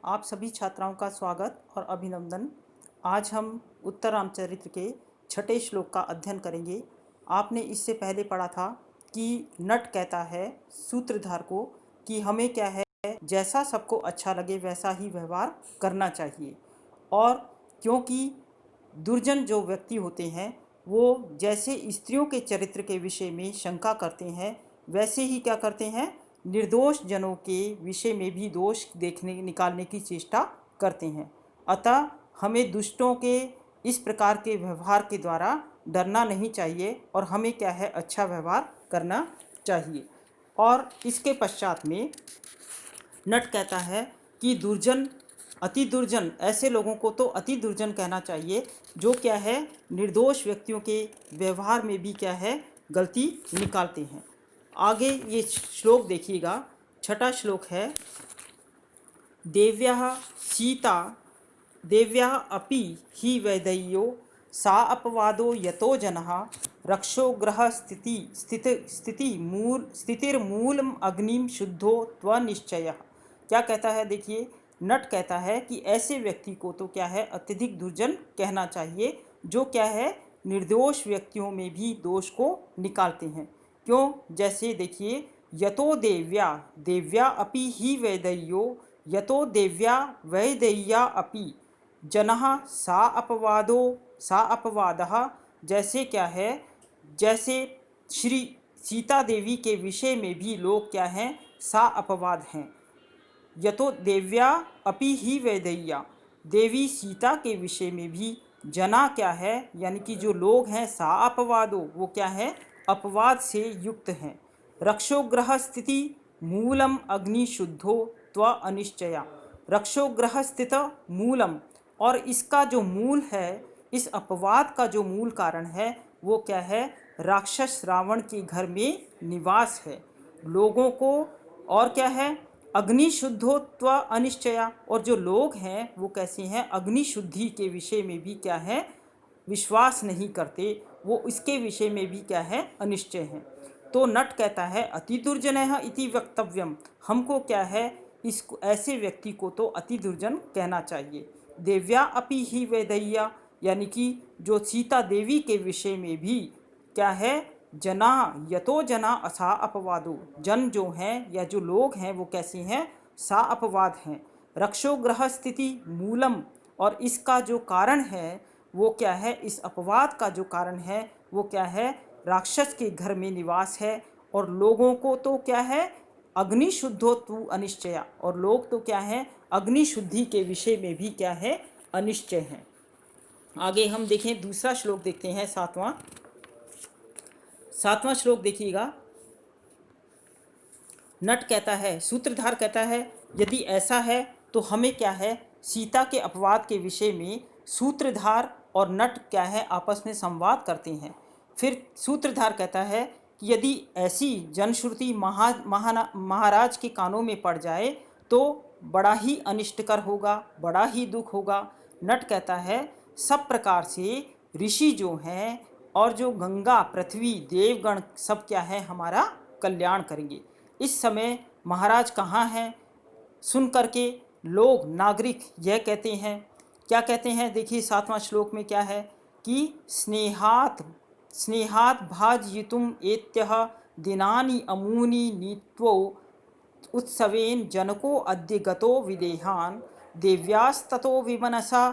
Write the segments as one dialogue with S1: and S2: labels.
S1: आप सभी छात्राओं का स्वागत और अभिनंदन। आज हम उत्तर रामचरित्र के छठे श्लोक का अध्ययन करेंगे। आपने इससे पहले पढ़ा था कि नट कहता है सूत्रधार को कि हमें क्या है, जैसा सबको अच्छा लगे वैसा ही व्यवहार करना चाहिए। और क्योंकि दुर्जन जो व्यक्ति होते हैं वो जैसे स्त्रियों के चरित्र के विषय में शंका करते हैं, वैसे ही क्या करते हैं, निर्दोष जनों के विषय में भी दोष देखने निकालने की चेष्टा करते हैं। अतः हमें दुष्टों के इस प्रकार के व्यवहार के द्वारा डरना नहीं चाहिए और हमें क्या है, अच्छा व्यवहार करना चाहिए। और इसके पश्चात में नट कहता है कि दुर्जन, अति दुर्जन, ऐसे लोगों को तो अति दुर्जन कहना चाहिए जो क्या है, निर्दोष व्यक्तियों के व्यवहार में भी क्या है, गलती निकालते हैं। आगे ये श्लोक देखिएगा, छठा श्लोक है, देव्याः सीता देव्याः अपि हि वैदेह्यो सा अपवादो यतो जनः रक्षोग्रह स्थितिर्मूलम अग्निम शुद्धो त्वनिश्चयः। क्या कहता है, देखिए नट कहता है कि ऐसे व्यक्ति को तो क्या है, अत्यधिक दुर्जन कहना चाहिए जो क्या है, निर्दोष व्यक्तियों में भी दोष को निकालते हैं। क्यों? जैसे देखिए, यतो देव्या देव्या अपि हि वैदेह्यो यतो देव्या वैदेह्या अपि जनः सा अपवादः। जैसे क्या है, जैसे श्री सीता देवी के विषय में भी लोग क्या हैं, सा अपवाद हैं। यतो देव्या अपि ही वैदेह्या, देवी सीता के विषय में भी जना क्या है, यानी कि जो लोग हैं, सा अपवादो, वो क्या है, अपवाद से युक्त हैं। रक्षोग्रह स्थिति मूलम अग्नि शुद्धो त्व अनिश्चया। रक्षोग्रह स्थित मूलम, और इसका जो मूल है, इस अपवाद का जो मूल कारण है वो क्या है, राक्षस रावण के घर में निवास है लोगों को। और क्या है, अग्नि शुद्धोत्व अनिश्चया, और जो लोग हैं वो कैसे हैं, अग्नि शुद्धि के विषय में भी क्या है, विश्वास नहीं करते, वो इसके विषय में भी क्या है, अनिश्चय हैं। तो नट कहता है अति दुर्जनः इति वक्तव्यम, हमको क्या है, इसको ऐसे व्यक्ति को तो अति दुर्जन कहना चाहिए। देव्या अपि ही वैदेह्या, यानी कि जो सीता देवी के विषय में भी क्या है, जना यतो जना असा अपवादो, जन जो हैं या जो लोग हैं वो कैसे हैं, सा अपवाद हैं। रक्षोग्रह स्थिति मूलम, और इसका जो कारण है वो क्या है, इस अपवाद का जो कारण है वो क्या है, राक्षस के घर में निवास है। और लोगों को तो क्या है, अग्नि शुद्धो तु अनिश्चया, और लोग तो क्या है, अग्नि शुद्धि के विषय में भी क्या है, अनिश्चय हैं। आगे हम देखें, दूसरा श्लोक देखते हैं, सातवां श्लोक देखिएगा। नट कहता है, सूत्रधार कहता है, यदि ऐसा है तो हमें क्या है, सीता के अपवाद के विषय में सूत्रधार और नट क्या है, आपस में संवाद करते हैं। फिर सूत्रधार कहता है कि यदि ऐसी जनश्रुति महाराज के कानों में पड़ जाए तो बड़ा ही अनिष्टकर होगा, बड़ा ही दुख होगा। नट कहता है, सब प्रकार से ऋषि जो हैं और जो गंगा पृथ्वी देवगण सब क्या है, हमारा कल्याण करेंगे। इस समय महाराज कहाँ हैं, सुन करके लोग नागरिक यह कहते हैं, क्या कहते हैं, देखिए सातवां श्लोक में क्या है कि स्नेहात भाजयितुम एत्यः दिनानि अमूनि नीत्वो उत्सवेन जनको अद्य गतो विदेहान देव्यास्ततो विमनसा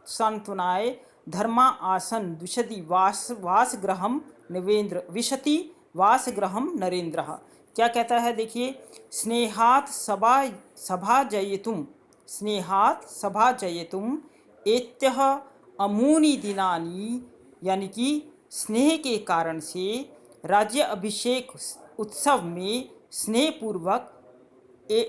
S1: सांत्वनाय धर्मा आसन द्विषति वासगृहम नवेंद्र विशति वासगृहम नरेंद्र। क्या कहता है, देखिए, स्नेहात सभा जयतुम एत्यः अमूनि दिनानि, यानी कि स्नेह के कारण से राज्य अभिषेक उत्सव में स्नेहपूर्वक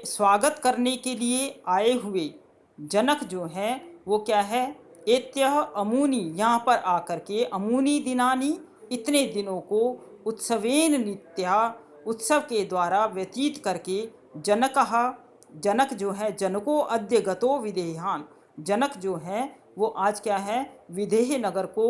S1: स्वागत करने के लिए आए हुए जनक जो हैं वो क्या है, एत्यः अमूनि, यहाँ पर आकर के, अमूनि दिनानि, इतने दिनों को, उत्सवेन नित्या, उत्सव के द्वारा व्यतीत करके, जनक जो है, जनको अद्य गतो विदेहान, जनक जो हैं वो आज क्या है, विदेह नगर को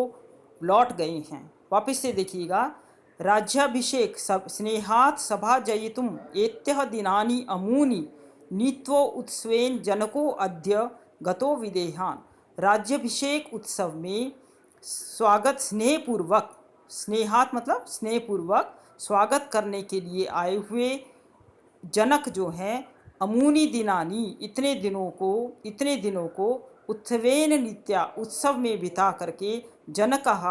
S1: लौट गए हैं। वापस से देखिएगा, राज्याभिषेक स्नेहात सभा जयितुम एत्यः दिनानि अमूनि नीत्वो उत्सवेन जनको अद्य गतो विदेहान। राज्याभिषेक उत्सव में स्वागत स्नेहपूर्वक, स्नेहात मतलब स्नेहपूर्वक स्वागत करने के लिए आए हुए जनक जो हैं, अमूनि दिनानी इतने दिनों को उत्सवेन नित्या उत्सव में बिता करके जनकः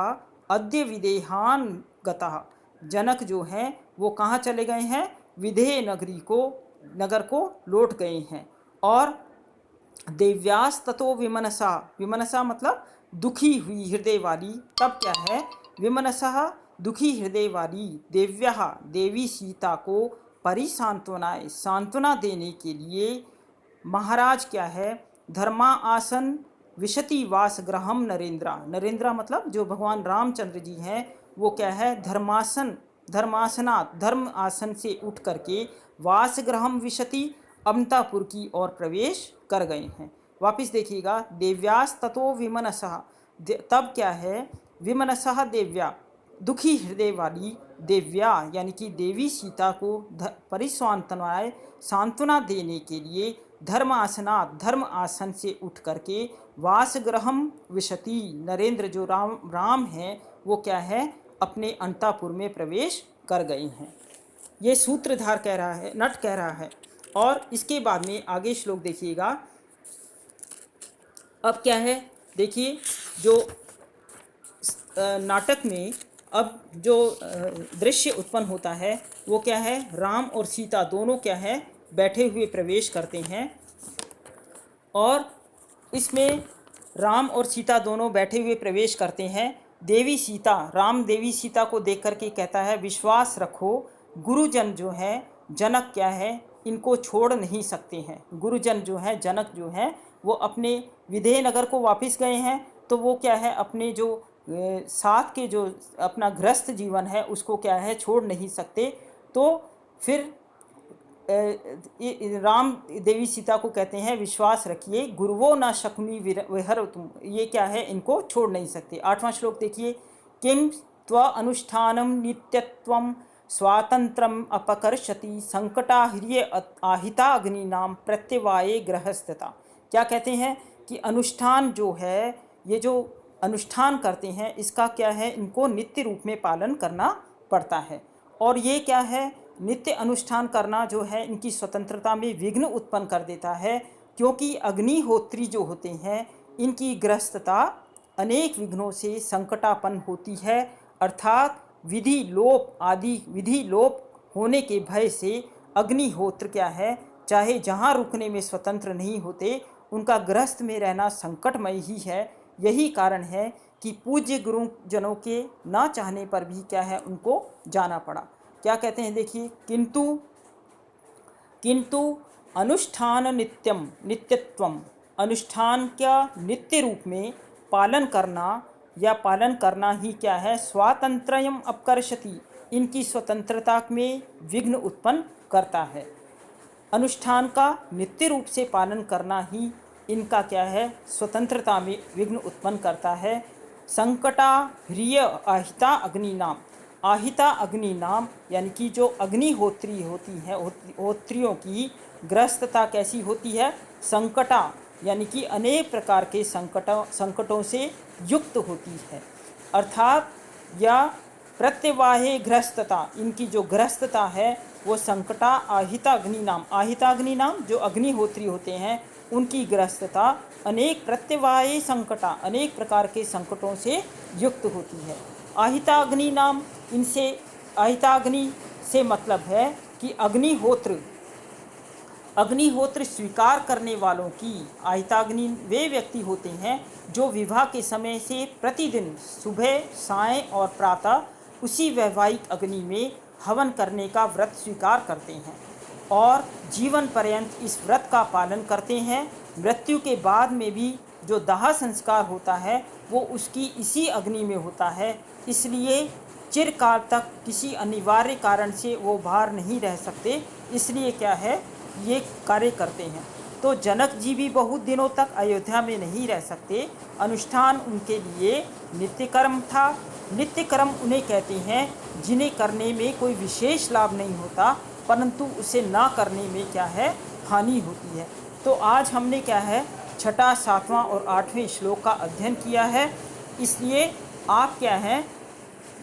S1: अद्य विदेहान गतः, जनक जो हैं वो कहाँ चले गए हैं, विदेह नगर को लौट गए हैं। और देव्यास ततो विमनसा, विमनसा मतलब दुखी हुई हृदय वाली, तब क्या है, विमनसा दुखी हृदय वाली देव्या देवी सीता को परिसांत्वनाए सांत्वना देने के लिए महाराज क्या है, धर्मा आसन विशति वास ग्रहम नरेंद्रा, नरेंद्रा मतलब जो भगवान रामचंद्र जी हैं वो क्या है, धर्मासनात् धर्म आसन से उठ करके वासगृहम विशति अमतापुर की ओर प्रवेश कर गए हैं। वापिस देखिएगा, देव्यास ततो विमनसः, तब क्या है, विमनसः देव्या दुखी हृदय वाली देव्या यानी कि देवी सीता को परिस्वांतनाय सांत्वना देने के लिए धर्म आसन से उठ करके वासगृहम विशति, नरेंद्र जो राम हैं वो क्या है, अपने अंतापुर में प्रवेश कर गए हैं। ये सूत्रधार कह रहा है, नट कह रहा है। और इसके बाद में आगे श्लोक देखिएगा। अब क्या है, देखिए जो नाटक में अब जो दृश्य उत्पन्न होता है वो क्या है, राम और सीता दोनों क्या है, बैठे हुए प्रवेश करते हैं। और इसमें राम और सीता दोनों बैठे हुए प्रवेश करते हैं। देवी सीता, राम देवी सीता को देख करके कहता है, विश्वास रखो, गुरुजन जो है, जनक क्या है, इनको छोड़ नहीं सकते हैं। गुरुजन जो है, जनक जो है, वो अपने विदेह नगर को वापस गए हैं, तो वो क्या है, अपने जो साथ के जो अपना गृहस्थ जीवन है उसको क्या है, छोड़ नहीं सकते। तो फिर राम देवी सीता को कहते हैं, विश्वास रखिए, गुरुवो न शकुनी विहर तुम, ये क्या है, इनको छोड़ नहीं सकते। 8वां श्लोक देखिए, किम त्व अनुष्ठानम नित्यत्वम स्वातंत्रम अपकर्षति संकटाहिर्य आहिता अग्नि नाम प्रत्यवाये गृहस्थता। क्या कहते हैं कि अनुष्ठान जो है, ये जो अनुष्ठान करते हैं इसका क्या है, इनको नित्य रूप में पालन करना पड़ता है। और ये क्या है, नित्य अनुष्ठान करना जो है इनकी स्वतंत्रता में विघ्न उत्पन्न कर देता है, क्योंकि अग्निहोत्री जो होते हैं इनकी गृहस्थता अनेक विघ्नों से संकटापन्न होती है, अर्थात विधि लोप होने के भय से अग्निहोत्र क्या है, चाहे जहाँ रुकने में स्वतंत्र नहीं होते, उनका गृहस्थ में रहना संकटमय ही है। यही कारण है कि पूज्य गुरुजनों के ना चाहने पर भी क्या है, उनको जाना पड़ा। क्या कहते हैं देखिए, किंतु अनुष्ठान नित्यत्वम, अनुष्ठान का नित्य रूप में पालन करना ही क्या है, स्वातंत्रयम अपकर्षति, इनकी स्वतंत्रता में विघ्न उत्पन्न करता है। अनुष्ठान का नित्य रूप से पालन करना ही इनका क्या है, स्वतंत्रता में विघ्न उत्पन्न करता है। संकटा ह्रिय आहिता अग्नि नाम, आहिता अग्नि नाम यानी कि जो अग्निहोत्री होती है, होत्रियों की ग्रस्तता कैसी होती है, संकटा यानी कि अनेक प्रकार के संकटों से युक्त होती है, अर्थात या प्रत्यवाहे ग्रस्तता, इनकी जो ग्रस्तता है वो संकटा आहिताग्नि नाम जो अग्निहोत्री होते हैं उनकी ग्रस्तता अनेक प्रत्यवाहे संकटा, अनेक प्रकार के संकटों से युक्त होती है। आहिताग्नि नाम, इनसे आहिताग्नि से मतलब है कि अग्निहोत्र स्वीकार करने वालों की, आहिताग्नि वे व्यक्ति होते हैं जो विवाह के समय से प्रतिदिन सुबह, सायं और प्रातः उसी वैवाहिक अग्नि में हवन करने का व्रत स्वीकार करते हैं और जीवन पर्यंत इस व्रत का पालन करते हैं। मृत्यु के बाद में भी जो दाह संस्कार होता है वो उसकी इसी अग्नि में होता है, इसलिए चिरकाल तक किसी अनिवार्य कारण से वो बाहर नहीं रह सकते, इसलिए क्या है, ये कार्य करते हैं। तो जनक जी भी बहुत दिनों तक अयोध्या में नहीं रह सकते, अनुष्ठान उनके लिए नित्य कर्म था। नित्य कर्म उन्हें कहते हैं जिन्हें करने में कोई विशेष लाभ नहीं होता, परंतु उसे ना करने में क्या है, हानि होती है। तो आज हमने क्या है छठा, सातवां और आठवें श्लोक का अध्ययन किया है। इसलिए आप क्या है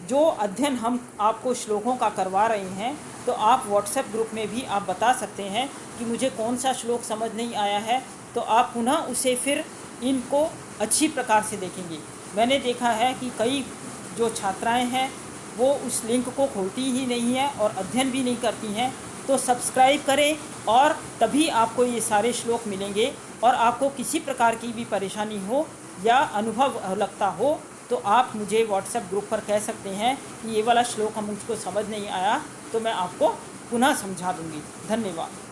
S1: जो अध्ययन हम आपको श्लोकों का करवा रहे हैं, तो आप व्हाट्सएप ग्रुप में भी आप बता सकते हैं कि मुझे कौन सा श्लोक समझ नहीं आया है, तो आप पुनः उसे फिर इनको अच्छी प्रकार से देखेंगे। मैंने देखा है कि कई जो छात्राएं हैं वो उस लिंक को खोलती ही नहीं है और अध्ययन भी नहीं करती हैं। तो सब्सक्राइब करें और तभी आपको ये सारे श्लोक मिलेंगे। और आपको किसी प्रकार की भी परेशानी हो या अनुभव लगता हो तो आप मुझे व्हाट्सएप ग्रुप पर कह सकते हैं कि ये वाला श्लोक हम मुझको समझ नहीं आया, तो मैं आपको पुनः समझा दूंगी। धन्यवाद।